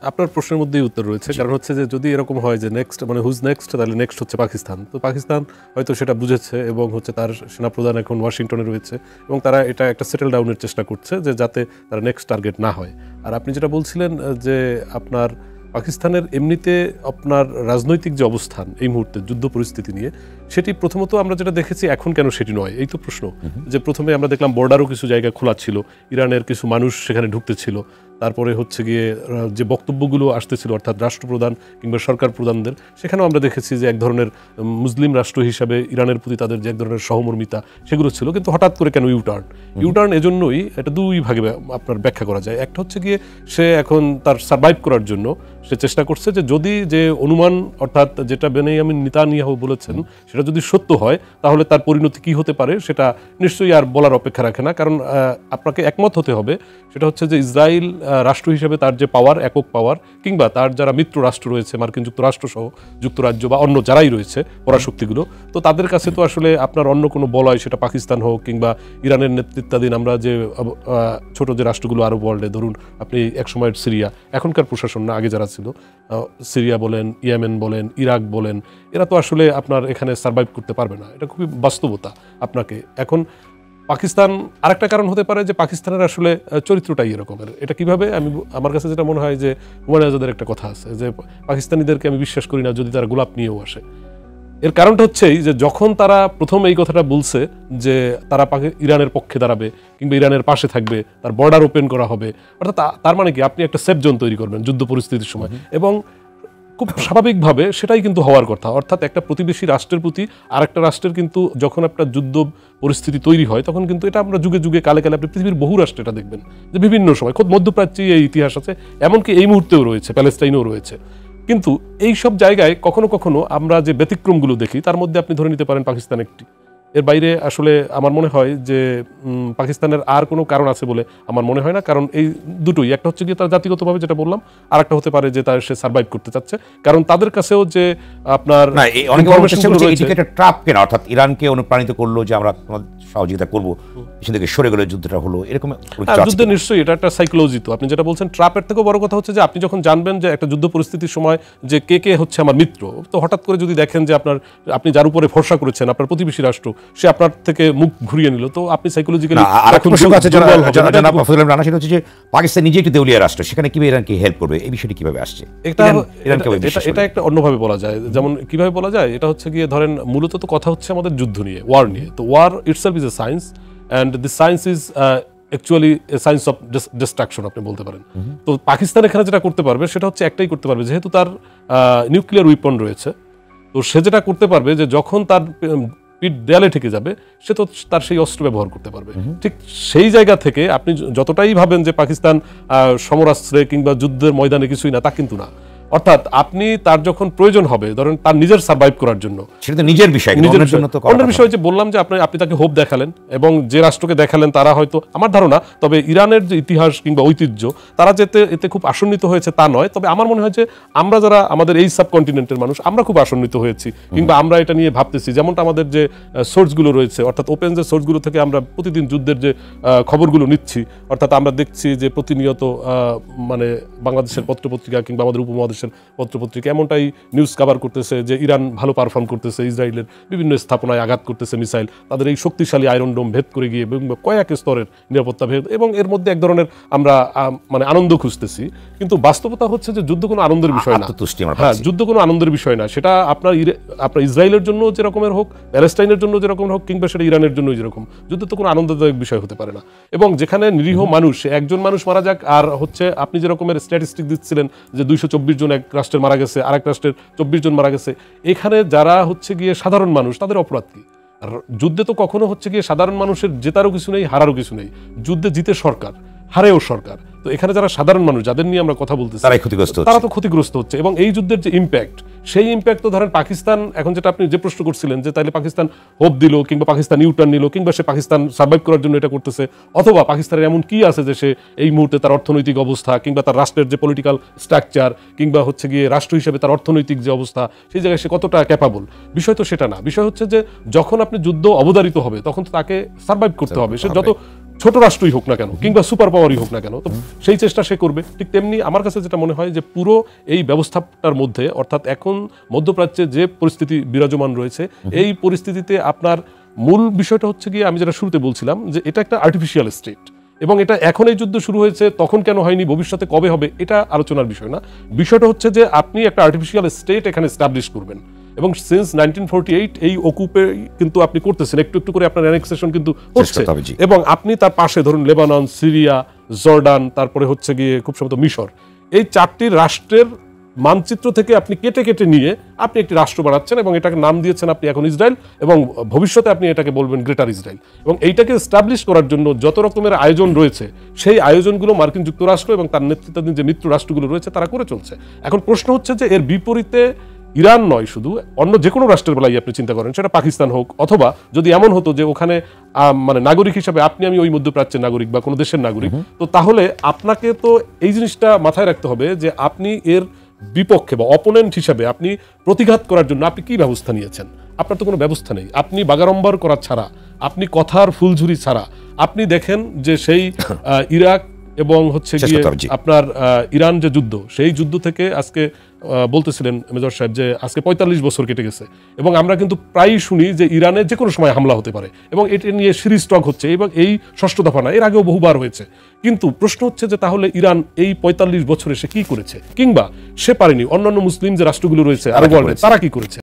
আপনার প্রশ্নের মধ্যেই উত্তর রয়েছে, কারণ হচ্ছে যে যদি এরকম হয় যে নেক্সট মানে হুজ নেক্সট, তাহলে নেক্সট হচ্ছে পাকিস্তান। তো পাকিস্তান হয়তো সেটা বুঝেছে এবং হচ্ছে তার সেনাপ্রধান এখন ওয়াশিংটনে রয়েছে এবং তারা এটা একটা সেটেল ডাউনের চেষ্টা করছে যে যাতে তারা নেক্সট টার্গেট না হয়। আর আপনি যেটা বলছিলেন যে আপনার পাকিস্তানের এমনিতে আপনার রাজনৈতিক যে অবস্থান এই মুহূর্তে যুদ্ধ পরিস্থিতি নিয়ে, সেটি প্রথমত আমরা যেটা দেখেছি এখন কেন সেটি নয়, এই তো প্রশ্ন। যে প্রথমে আমরা দেখলাম বর্ডারও কিছু জায়গা খোলা ছিল, ইরানের কিছু মানুষ সেখানে ঢুকতে ছিল, তারপরে হচ্ছে গিয়ে যে বক্তব্যগুলো আসতেছিল অর্থাৎ রাষ্ট্রপ্রধান কিংবা সরকার প্রধানদের, সেখানেও আমরা দেখেছি যে এক ধরনের মুসলিম রাষ্ট্র হিসাবে ইরানের প্রতি তাদের যে এক ধরনের সহমর্মিতা সেগুলো ছিল। কিন্তু হঠাৎ করে কেন ইউটার্ন এজন্যই এটা দুই ভাগে আপনার ব্যাখ্যা করা যায়। একটা হচ্ছে গিয়ে সে এখন তার সারভাইভ করার জন্য সে চেষ্টা করছে যে যদি যে অনুমান অর্থাৎ যেটা বেনিয়ামিন নেতানিয়াহু বলেছেন সেটা যদি সত্য হয় তাহলে তার পরিণতি কি হতে পারে সেটা নিশ্চয়ই আর বলার অপেক্ষা রাখে না। কারণ আপনাকে একমত হতে হবে, সেটা হচ্ছে যে ইসরায়েল রাষ্ট্র হিসেবে তার যে পাওয়ার, একক পাওয়ার, কিংবা তার যারা মিত্র রাষ্ট্র রয়েছে মার্কিন যুক্তরাষ্ট্র সহ যুক্তরাজ্য বা অন্য যারাই রয়েছে পরাশক্তিগুলো, তো তাদের কাছে তো আসলে আপনার অন্য কোনো বলয়, সেটা পাকিস্তান হোক কিংবা ইরানের নেতৃত্বাধীন আমরা যে ছোট যে রাষ্ট্রগুলো আরব ওয়ার্ল্ডে, ধরুন আপনি একসময়ের সিরিয়া, এখনকার প্রশাসন না, আগে যারা ছিল সিরিয়া বলেন, ইয়েমেন বলেন, ইরাক বলেন, এরা তো আসলে আপনার এখানে সার্ভাইভ করতে পারবে না। এটা খুবই বাস্তবতা। আপনাকে এখন পাকিস্তান আরেকটা কারণ হতে পারে যে পাকিস্তানের আসলে চরিত্রটাই এরকমের। এটা কিভাবে, আমার কাছে যেটা মনে হয় যে হুমায়ুন আজাদের একটা কথা আছে যে পাকিস্তানিদেরকে আমি বিশ্বাস করি না যদি তারা গোলাপ নিয়েও আসে। এর কারণটা হচ্ছেই যে যখন তারা প্রথম এই কথাটা বলছে যে তারা ইরানের পক্ষে দাঁড়াবে কিংবা ইরানের পাশে থাকবে, তার বর্ডার ওপেন করা হবে, অর্থাৎ তার মানে কি আপনি একটা সেফ জোন তৈরি করবেন যুদ্ধ পরিস্থিতির সময়, এবং খুব স্বাভাবিকভাবে সেটাই কিন্তু হওয়ার কথা। অর্থাৎ একটা প্রতিবেশী রাষ্ট্রের প্রতি আরেকটা রাষ্ট্রের কিন্তু যখন একটা যুদ্ধ পরিস্থিতি তৈরি হয় তখন কিন্তু এটা আমরা যুগে যুগে কালে কালে আপনি পৃথিবীর বহু রাষ্ট্রে এটা দেখবেন যে বিভিন্ন সময়, খুব মধ্যপ্রাচ্যে এই ইতিহাস আছে, এমনকি এই মুহূর্তেও রয়েছে, প্যালেস্টাইনেও রয়েছে। কিন্তু এই সব জায়গায় কখনো কখনো আমরা যে ব্যতিক্রমগুলো দেখি তার মধ্যে আপনি ধরে নিতে পারেন পাকিস্তান একটি। এর বাইরে আসলে আমার মনে হয় যে পাকিস্তানের আর কোনো কারণ আছে বলে আমার মনে হয় না। কারণ এই দুটোই, একটা হচ্ছে গিয়ে তার জাতিগতভাবে যেটা বললাম, আর একটা হতে পারে যে তার সে সার্ভাইভ করতে চাচ্ছে। কারণ তাদের কাছেও যে আপনার ট্রাপ কেন, অর্থাৎ ইরানকে অনুপ্রাণিত করলো যে আমরা সহযোগিতা করবো, সেখান থেকে সরে গেলে যুদ্ধটা হলো, এরকম যুদ্ধে নিশ্চয়ই এটা একটা সাইকোলজি। তো আপনি যেটা বলছেন ট্রাপের থেকেও বড় কথা হচ্ছে যে আপনি যখন জানবেন যে একটা যুদ্ধ পরিস্থিতির সময় যে কে কে হচ্ছে আমার মিত্র, তো হঠাৎ করে যদি দেখেন যে আপনি যার উপরে ভরসা করেছেন, আপনার প্রতিবেশী রাষ্ট্র, সে আপনার থেকে মুখ ঘুরিয়ে নিল, তো আপনি সাইকোলজিক্যালি পাকিস্তান নিজে একটি দেউলিয়া রাষ্ট্র, সেখানে কিভাবে ইরানকে হেল্প করবে, এই বিষয়টি কিভাবে আসছে? এটা একটা অন্যভাবে বলা যায়। যেমন কিভাবে বলা যায়, এটা হচ্ছে গিয়ে ধরেন মূলত তো কথা হচ্ছে আমাদের যুদ্ধ নিয়ে, ওয়ার নিয়ে। তো war itself is a science, and this science is actually a science of destruction আপনি বলতে পারেন। তো পাকিস্তান এখানে যেটা করতে পারবে সেটা হচ্ছে একটাই করতে পারবে, যেহেতু তার নিউক্লিয়ার উইপন রয়েছে, তো সে যেটা করতে পারবে যে যখন তার পিঠ দেয়ালে ঠেকে যাবে সে তো তার সেই অস্ত্র ব্যবহার করতে পারবে। ঠিক সেই জায়গা থেকে আপনি যতটাই ভাবেন যে পাকিস্তান সমরাস্ত্রে কিংবা যুদ্ধের ময়দানে কিছুই না, তা কিন্তু না। অর্থাৎ আপনি তার যখন প্রয়োজন হবে, ধরেন তার নিজের সার্ভাইভ করার জন্য, সেটা নিজের বিষয়, অন্যের বিষয়। যে বললাম যে আপনি তাকে হোপ দেখালেন এবং যে রাষ্ট্রকে দেখালেন তারা হয়তো, আমার ধারণা, তবে ইরানের যে ইতিহাস কিংবা ঐতিহ্য তারা যেতে এতে খুব আসন্নিত হয়েছে তা নয়, তবে আমার মনে হয় যে আমরা যারা আমাদের এই সাবকন্টিনেন্টের মানুষ আমরা খুব আসন্নিত হয়েছি, কিংবা আমরা এটা নিয়ে ভাবতেছি। যেমনটা আমাদের যে সোর্সগুলো রয়েছে, অর্থাৎ ওপেন যে সোর্সগুলো থেকে আমরা প্রতিদিন যুদ্ধের যে খবরগুলো নিচ্ছি, অর্থাৎ আমরা দেখছি যে প্রতিনিয়ত মানে বাংলাদেশের পত্রপত্রিকা কিংবা আমাদের উপমহাদেশের পত্রপত্রিকা এমনটাই নিউজ কভার করতেছে যে ইরান ভালো পারফর্ম করতেছে, ইসরায়েলের বিভিন্ন স্থাপনায় আঘাত করতেছে মিসাইল, তাদের এই শক্তিশালী আয়রন ডোম ভেদ করে গিয়ে কয়েক স্তরের নিরাপত্তা ভেদ, এবং এর মধ্যে এক ধরনের আমরা মানে আনন্দ খুঁজতেছি। কিন্তু বাস্তবতা হচ্ছে যে যুদ্ধ কোনো আনন্দের বিষয় না। হ্যাঁ, যুদ্ধ কোনো আনন্দের বিষয় না। সেটা আপনার ইসরায়েলের জন্য যেরকমের হোক, প্যালেস্টাইনের জন্য যেরকম হোক, কিংবা সেটা ইরানের জন্য যেরকম, যুদ্ধ তো কোনো আনন্দদায়ক বিষয় হতে পারে না। এবং যেখানে নিরীহ মানুষ, একজন মানুষ মারা যাক, আর হচ্ছে আপনি যেরকমের স্ট্যাটিস্টিক দিচ্ছিলেন যে 224 জন এক রাষ্ট্রের মারা গেছে, আরেক রাষ্ট্রের 24 জন মারা গেছে, এখানে যারা হচ্ছে গিয়ে সাধারণ মানুষ তাদের অপরাধ কি? আর যুদ্ধে তো কখনো হচ্ছে গিয়ে সাধারণ মানুষের জেতারও কিছু নেই, হারারও কিছু নেই। যুদ্ধে জিতে সরকার, হারেও সরকার। তো এখানে যারা সাধারণ মানুষ, যাদের নিয়ে আমরা কথা বলতেছি, তারা তো ক্ষতিগ্রস্ত হচ্ছে। এবং এই যুদ্ধের যে ইম্প্যাক্ট, সেই ইম্প্যাক্ট তো ধরেন পাকিস্তান, এখন যেটা আপনি যে প্রশ্ন করছিলেন যে তাহলে পাকিস্তান হোপ দিল কিংবা পাকিস্তান ইউটার্ন নিল কিংবা সে পাকিস্তান সার্ভাইভ করার জন্য এটা করতেছে, অথবা পাকিস্তানের এমন কি আছে যে সে এই মুহূর্তে তার অর্থনৈতিক অবস্থা কিংবা তার রাষ্ট্রের যে পলিটিক্যাল স্ট্রাকচার কিংবা হচ্ছে গিয়ে রাষ্ট্র হিসেবে তার অর্থনৈতিক যে অবস্থা, সেই জায়গায় সে কতটা ক্যাপাবল, বিষয় তো সেটা না। বিষয় হচ্ছে যে যখন আপনি যুদ্ধ অবধারিত হবে তখন তো তাকে সার্ভাইভ করতে হবে। সে যত ছোট রাষ্ট্রই হোক না কেন কিংবা সুপার পাওয়ারই হোক না কেন, তো সেই চেষ্টা সে করবে। ঠিক তেমনি আমার কাছে যেটা মনে হয় যে পুরো এই ব্যবস্থাটার মধ্যে, অর্থাৎ এখন মধ্যপ্রাচ্যে যে পরিস্থিতি বিরাজমান রয়েছে, এই পরিস্থিতিতে আপনার মূল বিষয়টা হচ্ছে গিয়ে আমি যেটা শুরুতে বলছিলাম যে এটা একটা আর্টিফিশিয়াল স্টেট, এবং এটা এখন এই যুদ্ধ শুরু হয়েছে, তখন কেন হয়নি, ভবিষ্যতে কবে হবে, এটা আলোচনার বিষয় না। বিষয়টা হচ্ছে যে আপনি একটা আর্টিফিশিয়াল স্টেট এখানে এস্টাবলিশ করবেন, এবং সিন্স 1948 এই অকুপে কিন্তু আপনি করতেছেন, একটু একটু করে আপনার অ্যানেক্সেশন কিন্তু হচ্ছে, এবং আপনি তার পাশে ধরুন লেবানন, সিরিয়া, জর্ডান, তারপরে হচ্ছে গিয়ে খুব সম্ভবত মিশর, এই 4টি রাষ্ট্রের মানচিত্র থেকে আপনি কেটে কেটে নিয়ে আপনি একটি রাষ্ট্র বানাচ্ছেন, এবং এটাকে নাম দিয়েছেন আপনি এখন ইসরায়েল, এবং ভবিষ্যতে আপনি এটাকে বলবেন গ্রেটার ইসরায়েল। এবং এইটাকে এস্টাবলিশ করার জন্য যত রকমের আয়োজন রয়েছে, সেই আয়োজনগুলো মার্কিন যুক্তরাষ্ট্র এবং তার নেতৃত্বাধীন যে মিত্র রাষ্ট্রগুলো রয়েছে তারা করে চলছে। এখন প্রশ্ন হচ্ছে যে এর বিপরীতে ইরান নয়, শুধু অন্য যে কোনো রাষ্ট্রের বেলায় আপনি চিন্তা করেন, সেটা পাকিস্তান হোক, অথবা যদি এমন হতো যে ওখানে মানে নাগরিক হিসাবে আপনি আমি ওই মধ্যপ্রাচ্যের নাগরিক বা কোনো দেশের নাগরিক, তো তাহলে আপনাকে তো এই জিনিসটা মাথায় রাখতে হবে যে আপনি এর বিপক্ষে বা অপোনেন্ট হিসাবে আপনি প্রতিঘাত করার জন্য আপনি কি ব্যবস্থা নিয়েছেন। আপনার তো কোনো ব্যবস্থা নেই, আপনি বাগাড়ম্বর করা ছাড়া, আপনি কথার ফুলঝুরি ছাড়া। আপনি দেখেন যে সেই ইরাক এবং হচ্ছে গিয়ে আপনার ইরান যে যুদ্ধ, সেই যুদ্ধ থেকে আজকে বলতেছিলেন মেজর সাহেব যে আজকে 45 বছর কেটে গেছে, এবং আমরা কিন্তু প্রায়ই শুনি যে ইরানে যে কোনো সময় হামলা হতে পারে, এবং এটা নিয়ে সিরিজ স্টক হচ্ছে, এবং এই 6ষ্ঠ দফা না, এর আগেও বহুবার হয়েছে। কিন্তু প্রশ্ন হচ্ছে যে তাহলে ইরান এই 45 বছরে সে কি করেছে, কিংবা সে পারেনি, অন্যান্য মুসলিম যে রাষ্ট্রগুলো রয়েছে আরব ওয়ার্ল্ডে তারা কি করেছে।